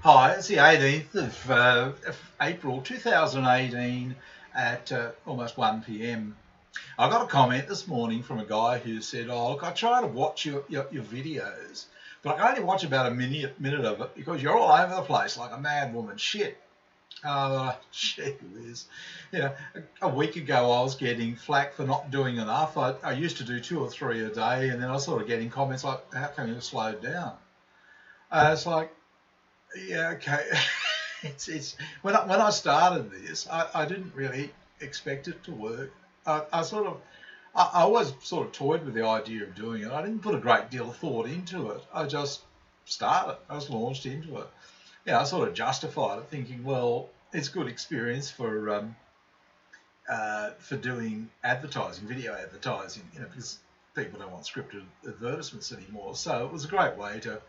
Hi, it's the 18th of April 2018 at almost 1 p.m. I got a comment this morning from a guy who said, "Oh, look, I try to watch your videos, but I can only watch about a minute of it because you're all over the place like a mad woman." Shit. Gee whiz. You know, a week ago I was getting flack for not doing enough. I used to do 2 or 3 a day, and then I was sort of getting comments like, "How come you slowed down?" It's like, yeah, okay. It's when I started this, I didn't really expect it to work. I always sort of toyed with the idea of doing it. I didn't put a great deal of thought into it. I just started. I was launched into it. Yeah, I sort of justified it, thinking, well, it's good experience for doing advertising, video advertising, because people don't want scripted advertisements anymore. So it was a great way to,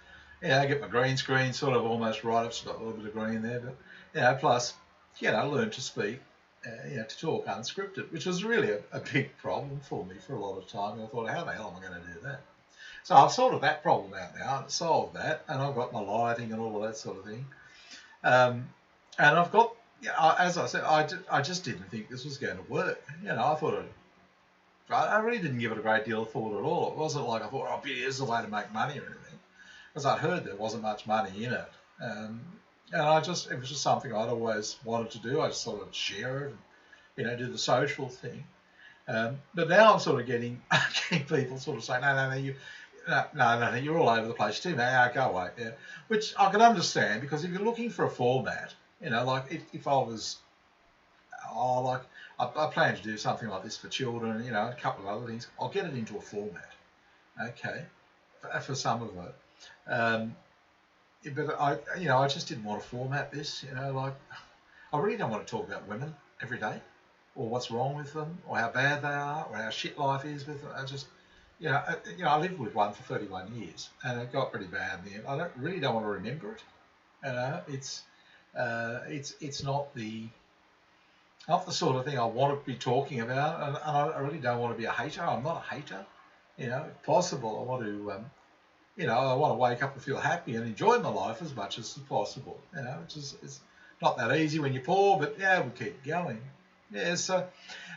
get my green screen sort of almost right up. It's got a little bit of green there, but plus, learn to speak, to talk unscripted, which was really a big problem for me for a lot of time. I thought, how the hell am I going to do that? So I've sorted that problem out now, solved that, and I've got my lighting and all of that sort of thing. And I've got, as I said, I just didn't think this was going to work. I thought I really didn't give it a great deal of thought at all. It wasn't like I thought, oh, here's the way to make money or anything, because I'd heard there wasn't much money in it. And it was just something I'd always wanted to do. I just sort of share it, and, do the social thing. But now I'm sort of getting people sort of saying, no, you're all over the place too, man. Go away. Yeah. Which I can understand, because if you're looking for a format, like if I was, I plan to do something like this for children, a couple of other things, I'll get it into a format, okay, for some of it. But I just didn't want to format this, like I really don't want to talk about women every day, or what's wrong with them, or how bad they are, or how shit life is with them. I lived with one for 31 years, and it got pretty bad in the end. I really don't want to remember it. It's not the sort of thing I want to be talking about, and I really don't want to be a hater. I'm not a hater. If possible, I want to, I want to wake up and feel happy and enjoy my life as much as possible. It's not that easy when you're poor, but yeah, we keep going. Yeah, so,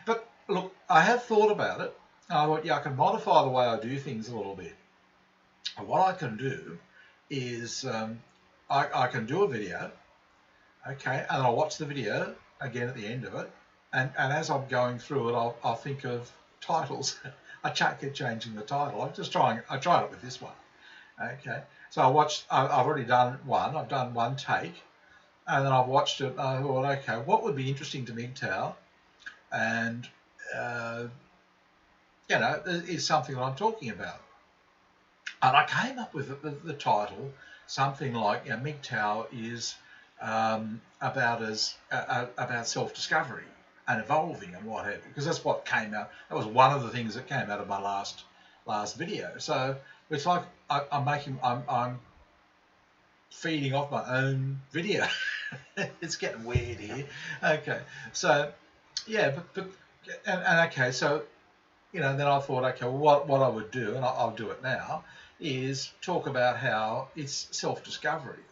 but look, I have thought about it. I thought, I can modify the way I do things a little bit. And what I can do is I can do a video, okay, and I'll watch the video again at the end of it, and as I'm going through it, I'll think of titles. I keep changing the title. I tried it with this one, okay. So I've already done one. I've done one take, and then I've watched it. And I thought, okay, what would be interesting to mgtow, and is something that I'm talking about. And I came up with the title, something like, mgtow is about self-discovery and evolving and what have you, because that's what came out. That was one of the things that came out of my last video. So it's like I'm feeding off my own video. It's getting weird here. Okay, so yeah, but okay, so then I thought, okay, well, what I would do, and I'll do it now, is talk about how it's self-discovery.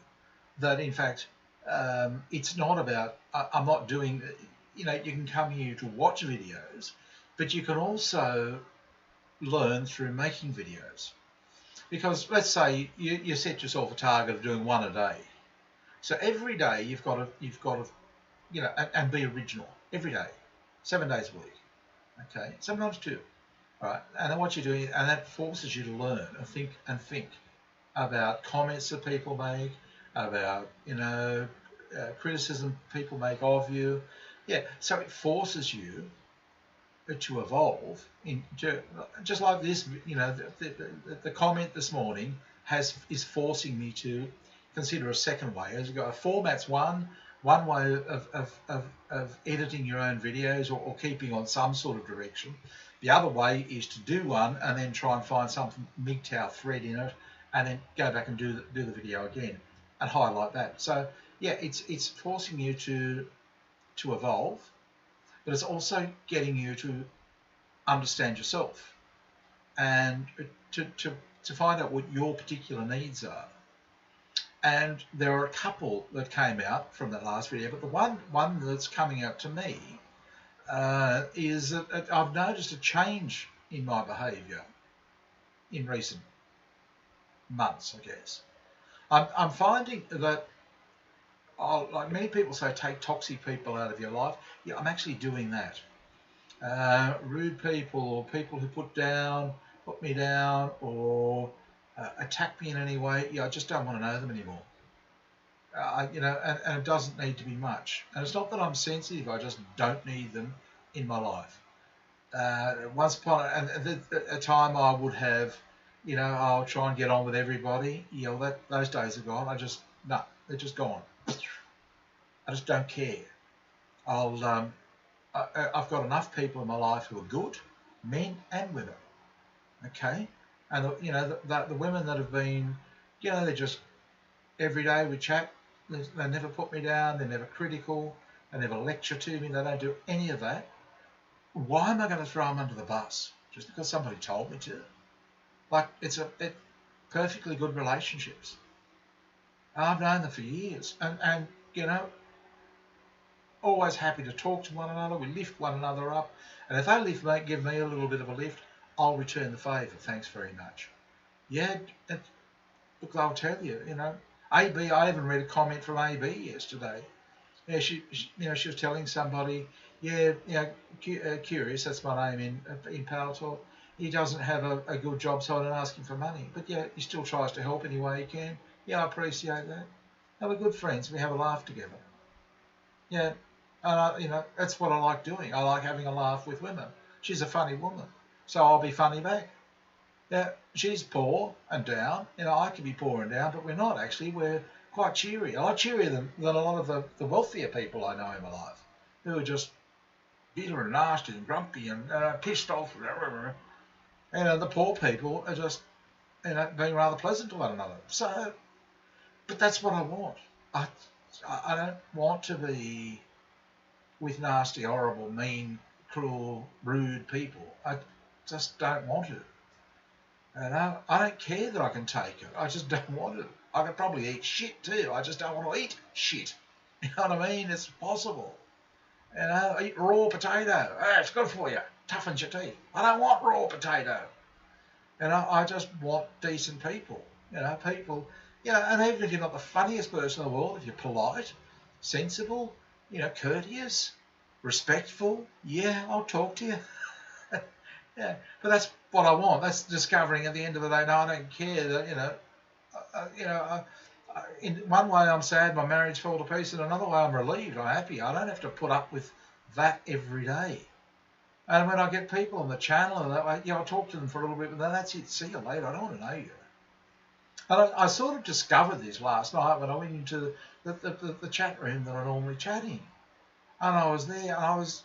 That in fact, it's not about, I'm not doing, you can come here to watch videos, but you can also learn through making videos. Because let's say you set yourself a target of doing one a day. So every day you've got to, and be original every day, 7 days a week. Okay, sometimes 2. Right, and then what you're doing, and that forces you to learn and think about comments that people make, about criticism people make of you. Yeah, so it forces you to evolve. Just like this, the comment this morning is forcing me to consider a second way. As you go, a format's one way of editing your own videos or keeping on some sort of direction. The other way is to do one and then try and find something mgtow thread in it, and then go back and do the video again and highlight that. So yeah, it's forcing you to evolve, but it's also getting you to understand yourself and to find out what your particular needs are. And there are a couple that came out from that last video, but the one that's coming out to me is that I've noticed a change in my behaviour in recent months, I guess. I'm finding that, like many people say, take toxic people out of your life. Yeah, I'm actually doing that. Rude people or people who put me down, or attack me in any way. Yeah, I just don't want to know them anymore. And it doesn't need to be much. And it's not that I'm sensitive; I just don't need them in my life. Once upon a time, I would have, I'll try and get on with everybody. Those days are gone. No, they're just gone. I just don't care. I've got enough people in my life who are good, men and women. Okay, and the women that have been, they're just every day we chat. They never put me down. They're never critical. They never lecture to me. They don't do any of that. Why am I going to throw them under the bus just because somebody told me to? Like, it's perfectly good relationships. I've known them for years, and always happy to talk to one another. We lift one another up, and if they give me a little bit of a lift, I'll return the favour. Thanks very much. Yeah, look, I'll tell you, AB. I even read a comment from AB yesterday. Yeah, she was telling somebody, Curious, that's my name in Power Talk. He doesn't have a good job, so I don't ask him for money. But yeah, he still tries to help any way he can. Yeah, I appreciate that. And we're good friends. We have a laugh together. Yeah, and that's what I like doing. I like having a laugh with women. She's a funny woman, so I'll be funny back. Yeah, she's poor and down. I can be poor and down, but we're not actually. We're quite cheery. A lot cheerier than a lot of the wealthier people I know in my life, who are just bitter and nasty and grumpy and pissed off. And the poor people are just being rather pleasant to one another. So, but that's what I want. I don't want to be with nasty, horrible, mean, cruel, rude people. I just don't want it. And I don't care that I can take it. I just don't want it. I could probably eat shit too. I just don't want to eat shit. You know what I mean? It's possible. Eat raw potato. It's good for you. Toughens your teeth. I don't want raw potato. I just want decent people. People. And even if you're not the funniest person in the world, if you're polite, sensible, courteous, respectful, yeah, I'll talk to you. Yeah, but that's what I want. That's discovering at the end of the day. No, I don't care that in one way I'm sad my marriage fell to pieces. In another way I'm relieved. I'm happy. I don't have to put up with that every day. And when I get people on the channel and that way, I'll talk to them for a little bit, but then that's it. See you later. I don't want to know you. And I sort of discovered this last night when I went into the chat room that I normally chat in, and I was there, and I was.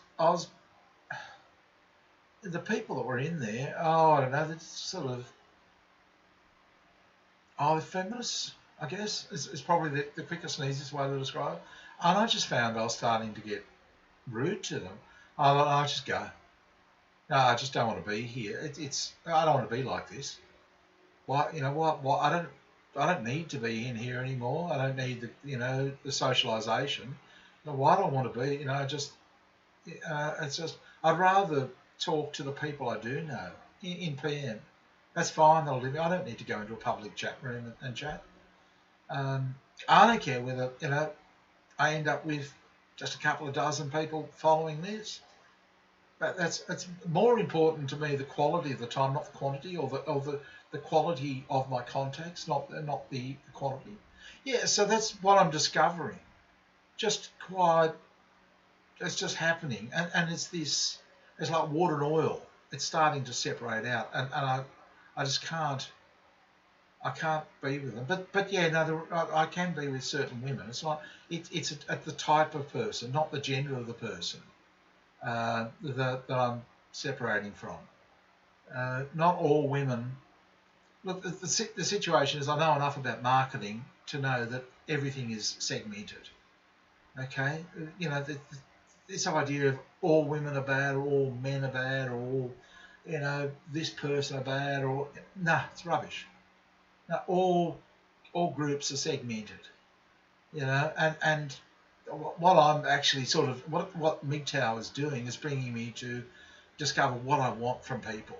The people that were in there, I don't know, they're sort of, they're feminists, I guess, is probably the quickest and easiest way to describe it. And I just found I was starting to get rude to them. I'll just go. No, I just don't want to be here. I don't want to be like this. Why, what? I don't need to be in here anymore. I don't need the socialisation. Why do I want to be? It's just, I'd rather talk to the people I do know in PM. That's fine. I don't need to go into a public chat room and chat. I don't care whether I end up with just a couple of dozen people following this. But it's more important to me the quality of the time, not the quantity, or the quality of my contacts, not the quantity. Yeah, so that's what I'm discovering. It's just happening, and it's like water and oil. It's starting to separate out, and I just can't. I can't be with them, but yeah, no, I can be with certain women. It's like it's at the type of person, not the gender of the person, that I'm separating from. Not all women. Look, the situation is I know enough about marketing to know that everything is segmented. Okay, this idea of all women are bad, or all men are bad, or all, this person are bad, or it's rubbish. Now, all all groups are segmented, you know, and what I'm actually sort of, what mgtow is doing is bringing me to discover what I want from people.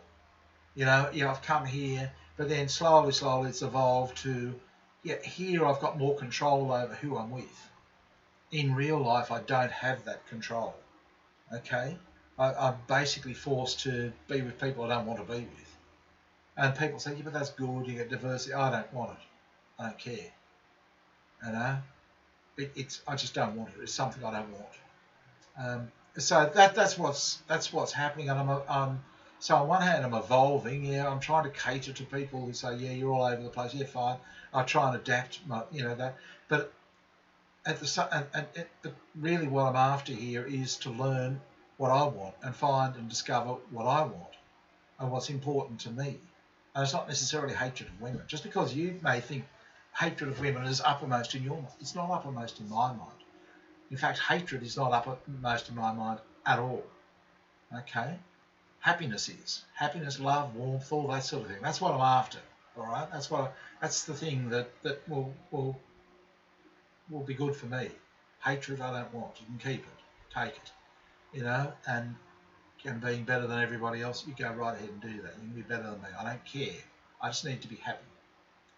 Yeah, I've come here, but then slowly it's evolved to, yeah, here I've got more control over who I'm with. In real life, I don't have that control. Okay, I'm basically forced to be with people I don't want to be with. And people say, yeah, but that's good. You get diversity. I don't want it. I don't care. You know, it's I just don't want it. It's something I don't want. So that's what's happening, and so on one hand I'm evolving. Yeah, I'm trying to cater to people who say, yeah, you're all over the place. Yeah, fine. I try and adapt, that. But at the but really what I'm after here is to learn what I want and find and discover what I want and what's important to me. And it's not necessarily hatred of women. Just because you may think hatred of women is uppermost in your mind, it's not uppermost in my mind. In fact, hatred is not uppermost in my mind at all. Okay? Happiness is. Happiness, love, warmth, all that sort of thing. That's what I'm after. All right? That's the thing that will be good for me. Hatred I don't want. You can keep it. Take it. And being better than everybody else, you go right ahead and do that. You can be better than me. I don't care. I just need to be happy.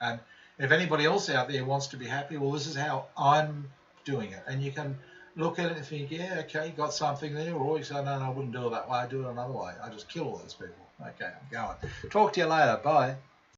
And if anybody else out there wants to be happy, well, this is how I'm doing it. And you can look at it and think, yeah, okay, got something there. Or you say, no, I wouldn't do it that way. I do it another way. I just kill all those people. Okay, I'm going. Talk to you later. Bye.